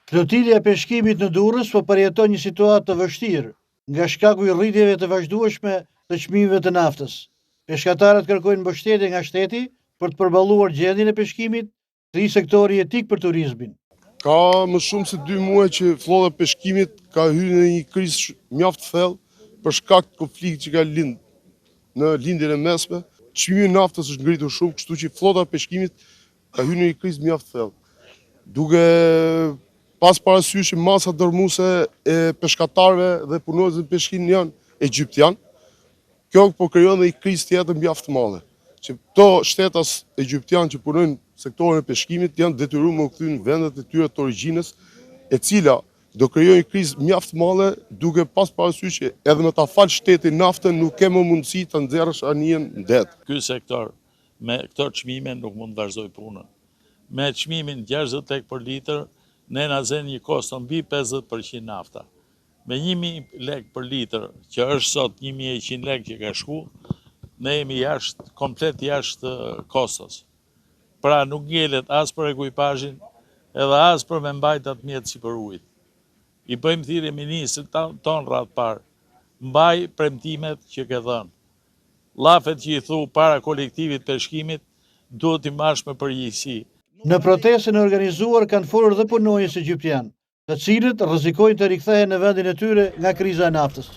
Flotilja e peshkimit në Durrës po përjeton një situatë të vështirë nga shkaku i rritjeve të vazhdueshme të çmimeve të naftës. Peshkatarët kërkojnë mbështetje nga shteti për të përballuar gjendjen e peshkimit, tri sektori jetik për turizmin. Ka më shumë se 2 muaj që flota e peshkimit ka hyrë në një krizë mjaft thellë për shkak të konfliktit që ka lindë në lindjen e mesme. Çmimi i naftës është ngritur shumë, kështu që flota e peshkimit ka hyrë në një krizë mjaft thellë. Duke pas parasysh që masa dërmuese e peshkatarëve dhe punuesve në peshkim janë egjiptian, kjo po krijon një krizë tjetër mjaft të madhe. Që këto shtetas egjiptian që punojnë në sektorin e peshkimit janë detyruar me u kthy në vendet e tyre të origjinës, e cila do krijojë një krizë mjaft të madhe, duke pas parasysh që edhe me ta fal shtetin naftën nuk ke më mundësi ta nxjerrësh anijen në det. Ky sektor me këto çmime nuk mund të vazhdoj punën. Me çmimin 60 lek për litër, ne na zen një kosto mbi 50% nafta. Me 1000 lek për litër, që është sot 1100 lek që ka shku, ne jemi komplet jashtë kostos. Pra nuk ngjelet as për ekuipazhin, edhe as për me mbajt atë mjetë si për ujit. I bëjmë thirrje ministrit ton radh parë, mbaj premtimet që ke dhënë. Llafet që i thu para kolektivit peshkimit duhet i marrësh me përgjegjësi. Në protestën e organizuar kanë folur dhe punonjës egjiptian, të cilët rrezikojnë të rikthehen në vendin e tyre nga kriza e naftës.